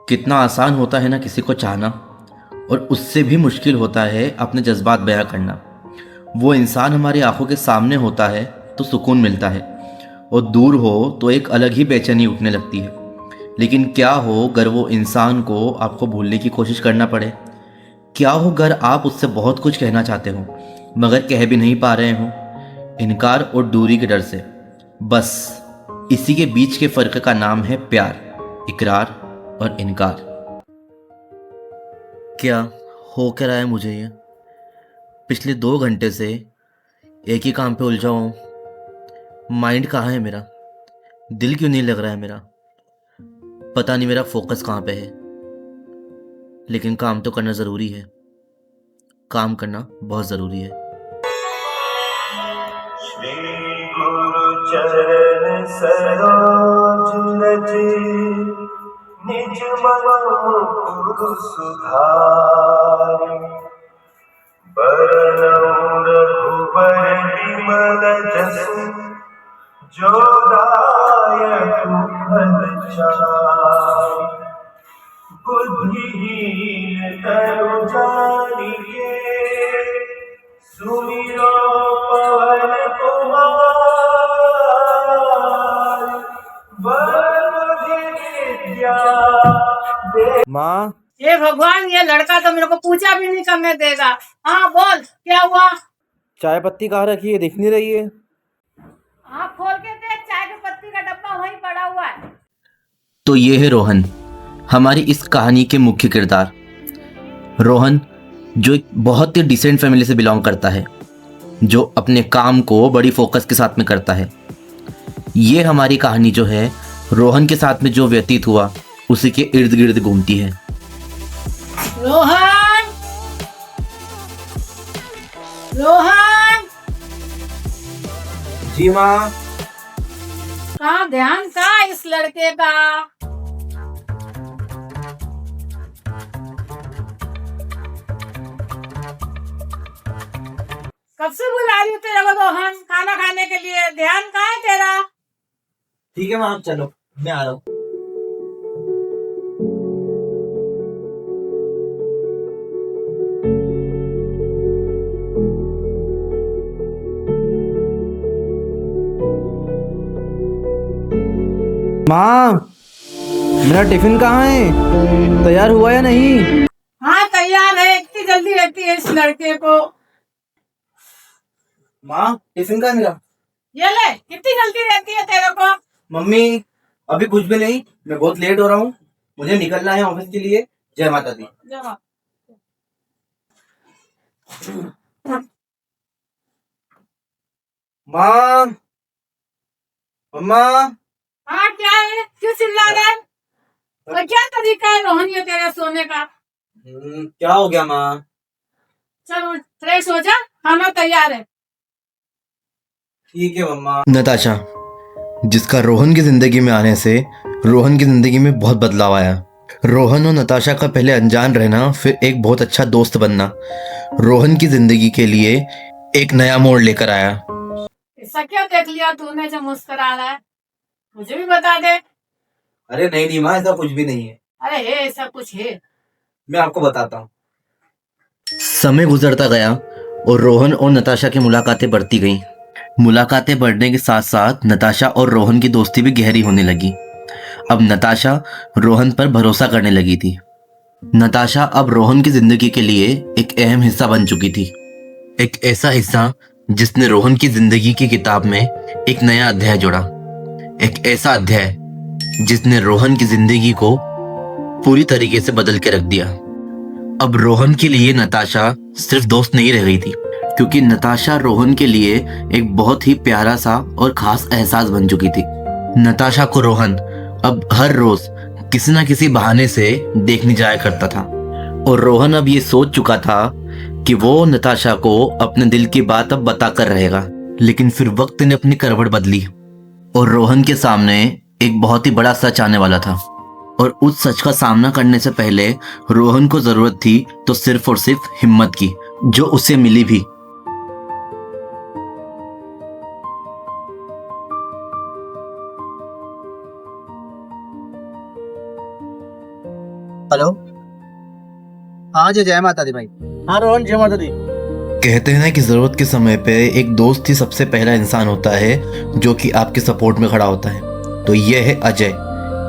कितना आसान होता है ना किसी को चाहना, और उससे भी मुश्किल होता है अपने जज्बात बयां करना। वो इंसान हमारी आंखों के सामने होता है तो सुकून मिलता है, और दूर हो तो एक अलग ही बेचैनी उठने लगती है। लेकिन क्या हो अगर वो इंसान को आपको भूलने की कोशिश करना पड़े? क्या हो अगर आप उससे बहुत कुछ कहना चाहते हो मगर कह भी नहीं पा रहे हो, इनकार और दूरी के डर से? बस इसी के बीच के फ़र्क का नाम है प्यार, इकरार और इनकार। क्या हो क्या रहा है मुझे ये? पिछले 2 घंटे से एक ही काम पे उलझा हूँ। माइंड कहाँ है मेरा? दिल क्यों नहीं लग रहा है मेरा? पता नहीं मेरा फोकस कहाँ पे है। लेकिन काम तो करना ज़रूरी है। काम करना बहुत ज़रूरी है। श्री गुरु चरण सरोज रज निज मन मुकुर सुधारि बरनउँ रघुबर विमल जसु जो दायक फल चारि बुद्धिहीन तनु जानिके सुमिरो पवन कुमार बल विद्या दे। माँ, ये भगवान, ये लड़का तो मेरे को पूजा भी नहीं करने देगा। हाँ बोल, क्या हुआ? चाय पत्ती कहाँ रखी है? दिख नहीं रही है। हाँ खोल के देख, चाय की पत्ती का डब्बा वहीं पड़ा हुआ है। तो ये है रोहन, हमारी इस कहानी के मुख्य किरदार। रोहन जो एक बहुत ही डिसेंट फैमिली से बिलोंग करता है, जो अपने काम को बड़ी फोकस के साथ में करता है। ये हमारी कहानी जो है रोहन के साथ में जो व्यतीत हुआ उसी के इर्द गिर्द घूमती है। रोहन, रोहन, जी माँ। कहाँ ध्यान कहाँ इस लड़के का? कब से बुला रही हूँ तेरे को रोहन, खाना खाने के लिए। ध्यान कहाँ है तेरा? ठीक है माँ, चलो मैं आ रहा हूँ। माँ, मेरा टिफिन कहाँ है? तैयार हुआ या नहीं? हाँ तैयार है। इतनी जल्दी रहती है इस लड़के को। माँ, टिफिन कहाँ है मेरा? ये ले, कितनी जल्दी रहती है तेरे को। मम्मी, अभी कुछ भी नहीं, मैं बहुत लेट हो रहा हूँ। मुझे निकलना है ऑफिस के लिए। जय माता दी। जमा। माँ, मम्मा। हाँ क्या है, क्यों चिल्ला रहा है? और क्या तरीका है रोहन ये तेरे सोने का? क्या हो गया माँ? चलो फ्रेश हो जा, खाना तैयार है। ठीक है मम्मा। नताशा, जिसका रोहन की जिंदगी में आने से रोहन की जिंदगी में बहुत बदलाव आया। रोहन और नताशा का पहले अनजान रहना, फिर एक बहुत अच्छा दोस्त बनना रोहन की जिंदगी के लिए एक नया मोड़ लेकर आया। ऐसा क्या देख लिया तूने जो मुस्कुरा रहा है? मुझे भी बता दे। अरे नहीं नहीं माँ, ऐसा कुछ भी नहीं है। अरे है, ऐसा कुछ है? मैं आपको बताता हूँ। समय गुजरता गया और रोहन और नताशा की मुलाकातें बढ़ती गईं। मुलाकातें बढ़ने के साथ साथ नताशा और रोहन की दोस्ती भी गहरी होने लगी। अब नताशा रोहन पर भरोसा करने लगी थी। नताशा अब रोहन की जिंदगी के लिए एक अहम हिस्सा बन चुकी थी। एक ऐसा हिस्सा जिसने रोहन की जिंदगी की किताब में एक नया अध्याय जोड़ा। एक ऐसा अध्याय जिसने रोहन की जिंदगी को पूरी तरीके से बदल के रख दिया। अब रोहन के लिए नताशा सिर्फ दोस्त नहीं रह गई थी, क्योंकि नताशा रोहन के लिए एक बहुत ही प्यारा सा और खास एहसास बन चुकी थी। नताशा को रोहन अब हर रोज किसी ना किसी बहाने से देखने जाया करता था, और रोहन अब ये सोच चुका था कि वो नताशा को अपने दिल की बात अब बताकर रहेगा। लेकिन फिर वक्त ने अपनी करवट बदली और रोहन के सामने एक बहुत ही बड़ा सच आने वाला था। और उस सच का सामना करने से पहले रोहन को जरूरत थी तो सिर्फ और सिर्फ हिम्मत की, जो उसे मिली भी। हेलो। हाँ जी, जय माता दी भाई। हाँ रोहन, जय माता दी। कहते हैं ना कि ज़रूरत के समय पे एक दोस्त ही सबसे पहला इंसान होता है जो कि आपके सपोर्ट में खड़ा होता है। तो ये है अजय,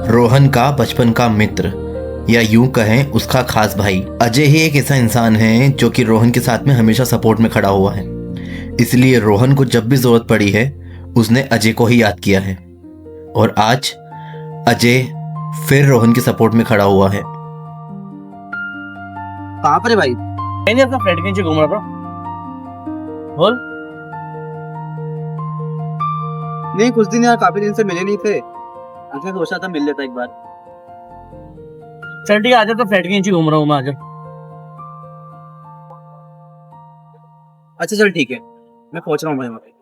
रोहन का बचपन का मित्र, या यूं कहें उसका खास भाई। अजय ही एक ऐसा इंसान है जो कि रोहन के साथ में हमेशा सपोर्ट में खड़ा हुआ है। इसलिए रोहन को जब भी ज़रूरत पड़ी है उसने अजय को ही याद किया है। और आज अजय फिर रोहन के सपोर्ट में खड़ा हुआ है। कहाँ पर है भाई? नहीं, अपना फ्रेंड के नीचे घूम रहा था। बोल। नहीं, कुछ दिन यार काफी दिन से मिले नहीं थे, मुझे सोचा था मिल लेता एक बार। चल ठीक है, आजा, तो फ्रेंड के नीचे घूम रहा हूँ मैं, आजा। अच्छा चल ठीक है, मैं पहुंच रहा हूँ भाई वहाँ पे।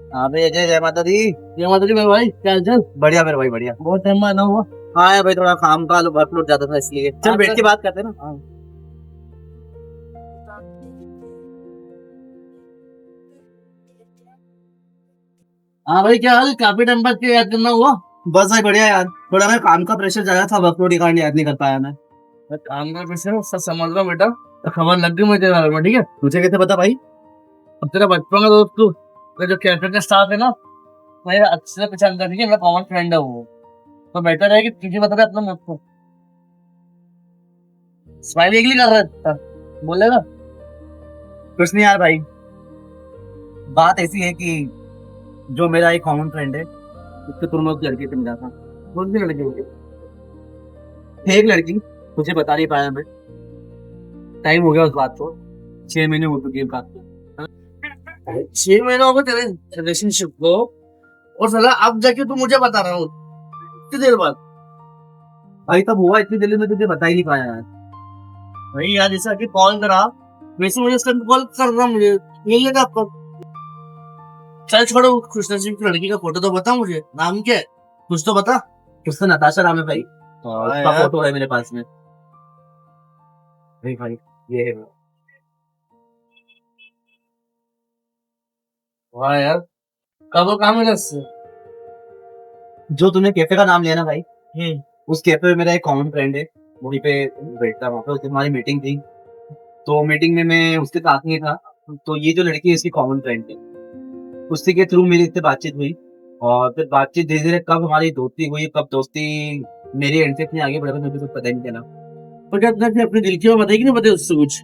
हाँ भाई अजय, जय माता दी। ये माता जी मेरे भाई, क्या हाल चाल? बढ़िया मेरे भाई, बढ़िया। बहुत टाइम बाद ना हुआ। हाँ यार भाई, थोड़ा काम का वर्कलोड ज्यादा था इसलिए। चल बैठ के बात करते हैं ना। हाँ भाई, क्या हाल? काफी टाइम बाद क्यों याद करना हुआ? बस भाई बढ़िया यार, थोड़ा मैं काम का प्रेशर ज्यादा था, वर्कलोड के कारण याद नहीं कर पाया मैं। मैं काम का प्रेशर सब समझ रहा हूँ बेटा, तो खबर लग गई मुझे तेरे बारे में, ठीक है? तुझे कैसे पता भाई? अब तेरा बचपन का दोस्त तू, तेरा जो कैफे का स्टाफ है ना, मैं अच्छे से पहचानता, ठीक है? मेरा कॉमन फ्रेंड है वो, तो बेटर है कि तुझे बता दे अपना मुझ को। स्माइल एक कर रहा था, बोलेगा? कुछ नहीं यार भाई, बात ऐसी है कि जो मेरा एक कॉमन फ्रेंड है, उसके थ्रू मैं उस लड़के से मिला था। कौन सी लड़की होगी? एक लड़की, मुझे बता नहीं पाया मैं, टाइम हो गया उस बात को, 6 महीने हो चुके हैं बात को। 6 महीने हो गए तेरे रिलेशनशिप को, और साला अब जाके तू मुझे बता रहा हूँ इतनी देर बाद? भाई तब हुआ इतनी जल्दी, मैं तुझे बता ही नहीं पाया यार। भाई यार, जैसा कि कॉल करा वैसे मुझे उसका कॉल कर रहा, मुझे यही लगा आपको। चल छोड़ो, खुश नसीब की लड़की का फोटो तो बता मुझे, नाम क्या है कुछ तो बता। उसका नताशा नाम है भाई, और हाँ उसका यार। फोटो है मेरे पास में। भाई ये है वो। वाह यार, कब वो काम मिला इससे? जो तूने कैफे का नाम लिया ना भाई, हम्म। उस कैफे में मेरा एक कॉमन फ्रेंड है, वहीं पे बैठता, वहाँ पे उस दिन हमारी मीटिंग थी, तो मीटिंग में मैं उसके साथ नहीं था। तो ये जो लड़की है इसकी कॉमन फ्रेंड है, उसी के थ्रू मेरी इससे बातचीत हुई, और फिर बातचीत धीरे धीरे कब हमारी दोस्ती हुई, कब दोस्ती मेरी एंड से इतनी आगे बढ़ गई, मुझे कुछ पता ही नहीं चला। पर क्या तुमने अपने दिल की बात बताई कि नहीं बताई उससे कुछ?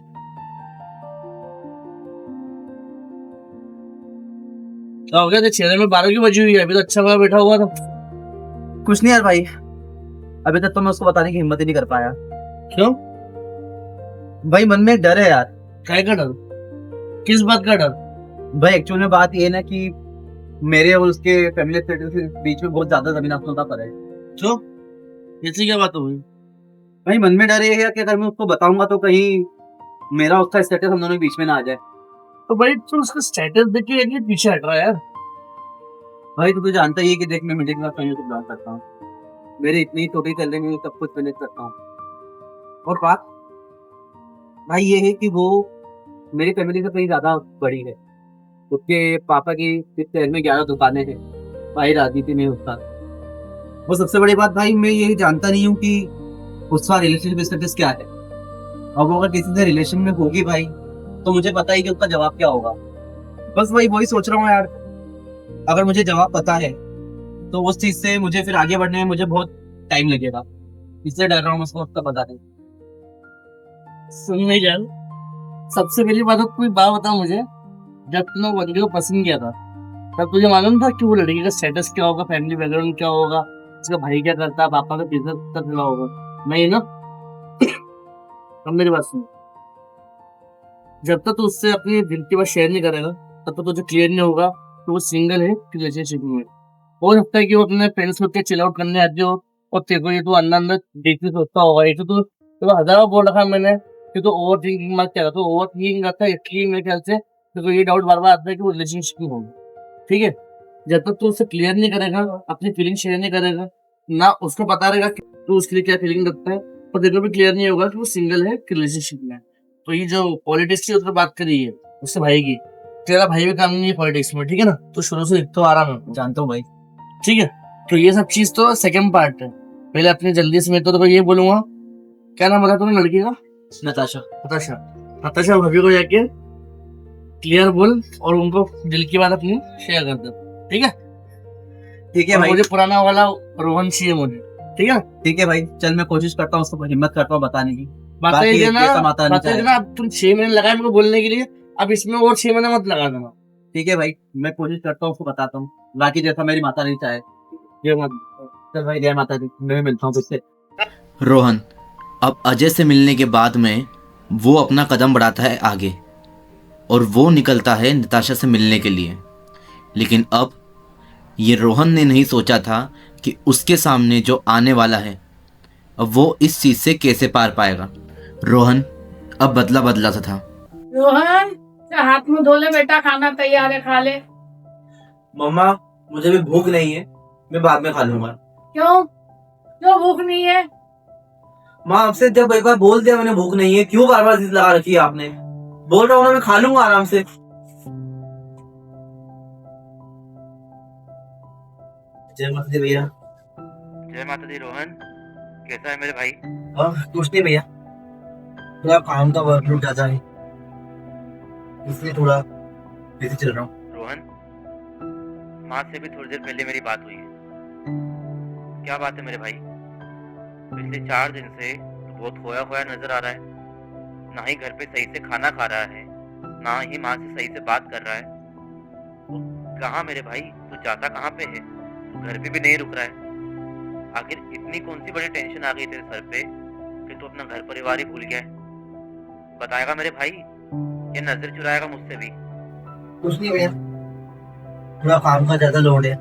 क्या हो गया? तो चेहरे में 12 की बजी हुई है, अभी तो अच्छा हुआ बैठा हुआ था। कुछ नहीं यार भाई, अभी तक तो मैं उसको बताने की हिम्मत ही नहीं कर पाया। क्यों? भाई मन में एक डर है यार। काय का डर? किस बात का डर? भाई एक्चुअल में बात ये है ना कि मेरे और उसके फैमिली स्टेटस के बीच में बहुत ज्यादा जमीन आसमान का फर्क है। क्यों? ऐसी क्या बात हुई? भाई मन में डर ये है कि अगर मैं उसको बताऊंगा तो कहीं मेरा उसका स्टेटस हम दोनों के बीच में ना आ जाए। तो भाई तू उसका स्टेटस देख के ये पीछे हट रहा है यार। भाई तू तो जानता ही है कि देख मैं मिडिल क्लास फैमिली से बिलोंग करता हूँ, मेरे इतनी छोटी सैलरी में सब कुछ मैनेज करता हूँ। और बात भाई ये है कि वो मेरी फैमिली से कहीं ज्यादा बड़ी है, उसके पापा की इस शहर में 11 दुकानें हैं, भाई राजनीति में उसका। वो सबसे बड़ी बात भाई, मैं ये जानता नहीं हूँ कि उसका रिलेशनशिप स्टेटस क्या है, और वो अगर किसी से रिलेशन में होगी भाई तो मुझे पता ही कि उसका जवाब क्या होगा। बस भाई वही सोच रहा हूँ यार, अगर मुझे जवाब पता है तो उस चीज से मुझे फिर आगे बढ़ने में मुझे बहुत टाइम लगेगा, इसलिए डर रहा हूँ उसको उसका बता नहीं। सुन नहीं जान, सबसे पहली बात तो कोई बात बता मुझे, जब तुमने वो लड़की को पसंद किया था तब तुझे मालूम था कि वो लड़की का स्टेटस क्या होगा, फैमिली बैकग्राउंड क्या होगा, उसका भाई क्या करता है, पापा का बिजनेस तक चला होगा? नहीं ना? अब मेरी बात सुन, जब तक तू उससे अपनी दिल की बात शेयर नहीं करेगा तब तक तुझे क्लियर नहीं होगा कि वो सिंगल है कि रिलेशनशिप में है। हो सकता है कि वो अपने फ्रेंड्स के चिल आउट करने आते हो और तेरे को ये तो अंदर अंदर डीपली सोचता होगा। ये तो हजारों बोल रखा है मैंने कि तो ओवर थिंकिंग मत क्या, तो ओवर थिंकिंग करता है, इसलिए मेरे ख्याल से तेरे को ये डाउट बार बार आता है कि वो रिलेशनशिप में होगा। ठीक है, जब तक तू उससे क्लियर नहीं करेगा, अपनी फीलिंग शेयर नहीं करेगा, ना उसको पता रहेगा कि तू उसके लिए क्या फीलिंग रखता है, और तेरे को भी क्लियर नहीं होगा कि वो सिंगल है कि रिलेशनशिप में है। तो ये जो पॉलिटिक्स की उसने बात करी है उससे भाई की, तेरा भाई भी काम नहीं है पॉलिटिक्स में, ठीक है ना, तो शुरू से तो आ रहा मैं जानता हूँ भाई। ठीक है। तो ये सब चीज तो सेकंड पार्ट है। पहले अपनी जल्दी से मैं तो ये बोलूंगा, क्या नाम बताया तुमने लड़की का? नताशा। नताशा। नताशा भाभी को जाके क्लियर बोल और उनको दिल की बात अपनी शेयर कर दो, ठीक है? ठीक है और भाई। मुझे पुराना वाला रोहन चाहिए मुझे, ठीक है? ठीक है भाई, चल मैं कोशिश करता हूँ, उसको हिम्मत करता हूँ बताने की। बातें बाकी देना, कैसा माता नहीं बातें चाहे। देना। अब तुम 6 महीने लगाए मेरे को बोलने के लिए, अब इसमें और 6 महीने मत लगा देना। ठीक है भाई, मैं कोशिश करता हूँ, उसको बताता हूँ। बाकी जैसा मेरी माता नहीं चाहे। ये मत। चल भाई, जय माता दी, मैं भी मिलता हूँ तुझसे। रोहन अब अजय से मिलने के बाद में वो अपना कदम बढ़ाता है आगे और वो निकलता है नताशा से मिलने के लिए। लेकिन अब ये रोहन ने नहीं सोचा था कि उसके सामने जो आने वाला है अब वो इस चीज़ से कैसे पार पाएगा। रोहन अब बदला बदला सा था। रोहन हाथ मुंह धो ले बेटा, खाना तैयार है, खा ले। मम्मा, मुझे भी भूख नहीं है, मैं बाद में खा लूंगा। क्यों क्यों भूख नहीं है? माँ, आपसे जब एक बार बोल दिया मैंने भूख नहीं है, क्यों बार बार जिद लगा रखी है आपने? बोल रहा हूँ ना, मैं खा लूंगा आराम से। जय माता दी भैया। जय माता दी। रोहन कैसा है मेरे भाई? कुछ नहीं भैया, थोड़ा काम का वर्कलोड ज्यादा है, इसलिए थोड़ा बिजी चल रहा हूँ। रोहन माँ से भी थोड़ी देर पहले मेरी बात हुई है। क्या बात है मेरे भाई? पिछले 4 दिन से तू बहुत खोया खोया नजर आ रहा है। ना ही घर पे सही से खाना खा रहा है, ना ही माँ से सही से बात कर रहा है। कहाँ मेरे भाई, तू जाता कहाँ पे है? तू घर पे भी नहीं रुक रहा है। आखिर इतनी कौन सी बड़ी टेंशन आ गई तेरे सर पे कि तू अपना घर परिवार ही भूल गया है? बताएगा मेरे भाई, ये नजर चुराएगा मुझसे भी? कुछ नहीं भैया, थोड़ा काम का ज्यादा लोड है,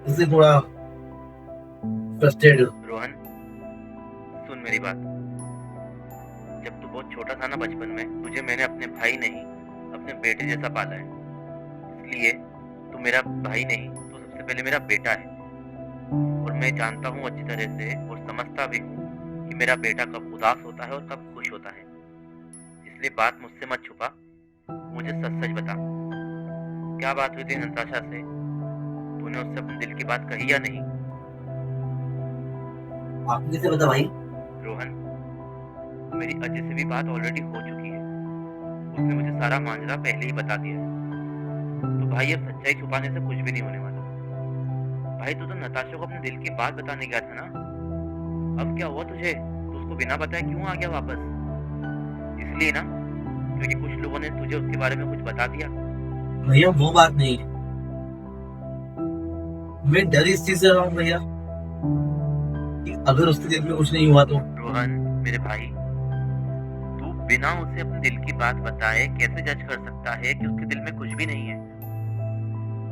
इसलिए थोड़ा फ्रस्ट्रेटेड हूँ। रोहन सुन मेरी बात। जब तू बहुत छोटा था ना बचपन में, तुझे मैंने अपने भाई नहीं अपने बेटे जैसा पाला है। इसलिए तू मेरा भाई नहीं, तू सबसे पहले मेरा बेटा है। और मैं जानता हूँ अच्छी तरह से और समझता भी हूँ कि मेरा बेटा कब उदास होता है और कब खुश होता है। इसलिए बात मुझसे मत छुपा, मुझे सच सच बता। क्या बात हुई थी नताशा से? तूने उससे अपने दिल की बात कही या नहीं? आपने कैसे पता भाई? रोहन मेरी अजय से भी बात ऑलरेडी हो चुकी है। उसने मुझे सारा मांझरा पहले ही बता दिया है। तो भाई अब सच्चाई छुपाने से कुछ भी नहीं होने वाला। भाई तू तो नताशा को अपने दिल की बात बताने गया था ना, अब क्या हुआ तुझे? तो उसको बिना बताए क्यों आ गया वापस? इसलिए ना क्योंकि कुछ लोगों ने तुझे उसके बारे में कुछ बता दिया। भैया वो बात नहीं है, मैं डर इस चीज से रहा हूँ भैया कि अगर उसके दिल में कुछ नहीं हुआ तो। रोहन मेरे भाई, तू बिना उसे अपने दिल की बात बताए कैसे जज कर सकता है कि उसके दिल में कुछ भी नहीं है?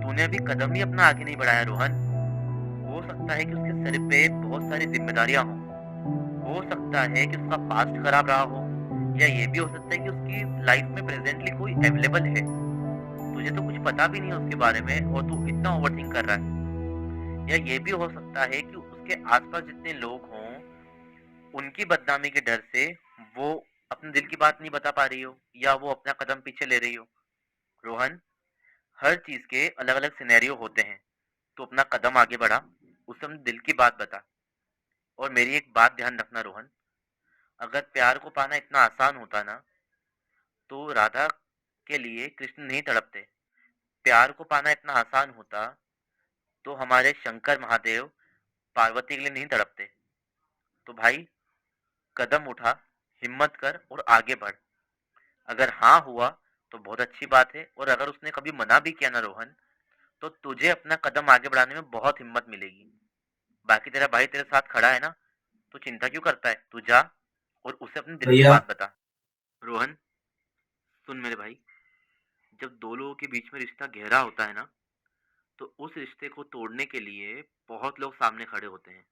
तूने अभी कदम भी अपना आगे नहीं बढ़ाया रोहन। हो सकता है कि उसके सर पे बहुत सारी जिम्मेदारियां हों, हो सकता है कि उसका पास्ट खराब रहा हो, या ये भी हो सकता है कि उसकी लाइफ में प्रेजेंटली कोई अवेलेबल है, तुझे तो कुछ पता भी नहीं है उसके बारे में और तू इतना ओवरथिंक कर रहा है। या ये भी हो सकता है कि उसके आसपास जितने लोग हों उनकी बदनामी के डर से वो अपने दिल की बात नहीं बता पा रही हो, या वो अपना कदम पीछे ले रही हो। रोहन हर चीज के अलग अलग सिनेरियो होते हैं, तो अपना कदम आगे बढ़ा, उसे अपने दिल की बात बता। और मेरी एक बात ध्यान रखना रोहन, अगर प्यार को पाना इतना आसान होता ना तो राधा के लिए कृष्ण नहीं तड़पते। प्यार को पाना इतना आसान होता तो हमारे शंकर महादेव पार्वती के लिए नहीं तड़पते। तो भाई कदम उठा, हिम्मत कर और आगे बढ़। अगर हाँ हुआ तो बहुत अच्छी बात है, और अगर उसने कभी मना भी किया ना रोहन, तो तुझे अपना कदम आगे बढ़ाने में बहुत हिम्मत मिलेगी। बाकी तेरा भाई तेरे साथ खड़ा है ना, तो चिंता क्यों करता है? तू जा और उसे अपने दिल की भैया। बात बता। रोहन सुन मेरे भाई, जब दो लोगों के बीच में रिश्ता गहरा होता है ना, तो उस रिश्ते को तोड़ने के लिए बहुत लोग सामने खड़े होते हैं,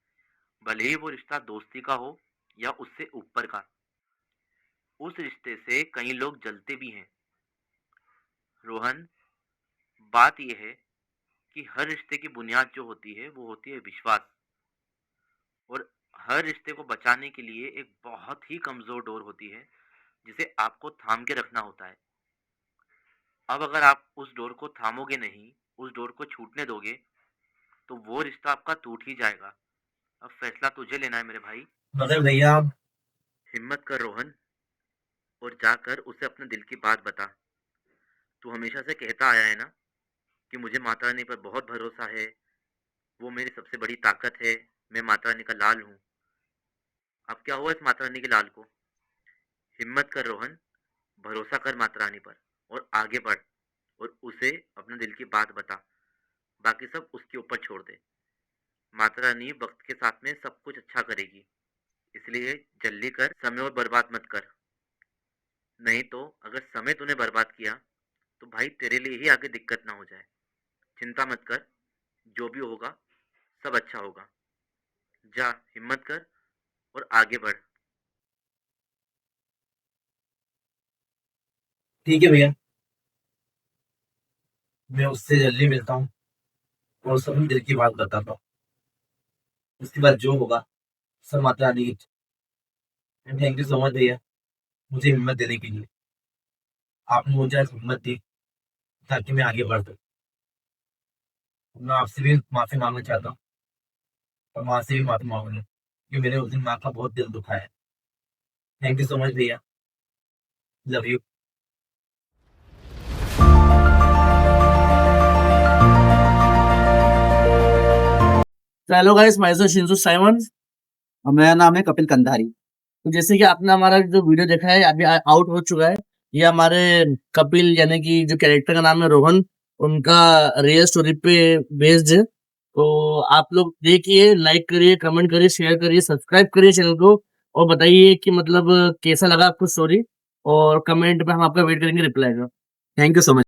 भले ही वो रिश्ता दोस्ती का हो या उससे ऊपर का। उस रिश्ते से कई लोग जलते भी हैं। रोहन, बात यह है कि हर रिश्ते की बुनियाद जो होती है वो होती है विश्वास। और हर रिश्ते को बचाने के लिए एक बहुत ही कमजोर डोर होती है जिसे आपको थाम के रखना होता है। अब अगर आप उस डोर को थामोगे नहीं, उस डोर को छूटने दोगे, तो वो रिश्ता आपका टूट ही जाएगा। अब फैसला तुझे लेना है मेरे भाई। मगर भैया, हिम्मत कर रोहन, और जाकर उसे अपने दिल की बात बता। तू हमेशा से कहता आया है ना कि मुझे माता रानी पर बहुत भरोसा है, वो मेरी सबसे बड़ी ताकत है, मैं माता रानी का लाल हूँ। अब क्या हुआ इस माता रानी के लाल को? हिम्मत कर रोहन, भरोसा कर माता रानी पर और आगे बढ़, और उसे अपने दिल की बात बता। बाकी सब उसके ऊपर छोड़ दे। माता रानी वक्त के साथ में सब कुछ अच्छा करेगी, इसलिए जल्दी कर, समय और बर्बाद मत कर। नहीं तो अगर समय तूने बर्बाद किया तो भाई तेरे लिए ही आगे दिक्कत ना हो जाए। चिंता मत कर, जो भी होगा सब अच्छा होगा। जा, हिम्मत कर और आगे बढ़। ठीक है भैया, मैं उससे जल्दी मिलता हूँ और उसे अपने दिल की बात बताता हूँ। उसके बाद जो होगा सब माता रानी की। थैंक यू सो मच भैया, मुझे हिम्मत देने के लिए। आपने मुझे आज हिम्मत दी ताकि मैं आगे बढ़ सकूँ। मैं आपसे भी माफी मांगना चाहता हूँ और माँ से भी माफी मांगूंगा कि मैंने उस दिन माँ का बहुत दिल दुखाया है। थैंक यू सो मच भैया, लव यू। तो hello guys, myself Shinju Simon. और मेरा नाम है कपिल कंधारी। तो जैसे कि आपने हमारा जो वीडियो देखा है अभी आउट हो चुका है। ये हमारे कपिल यानी कि जो कैरेक्टर का नाम है रोहन, उनका रियल स्टोरी पे बेस्ड है। तो आप लोग देखिए, लाइक करिए, कमेंट करिए, शेयर करिए, सब्सक्राइब करिए चैनल को, और बताइए कि मतलब कैसा लगा आपको स्टोरी, और कमेंट पे हम आपका वेट करेंगे रिप्लाई का। Thank you so much.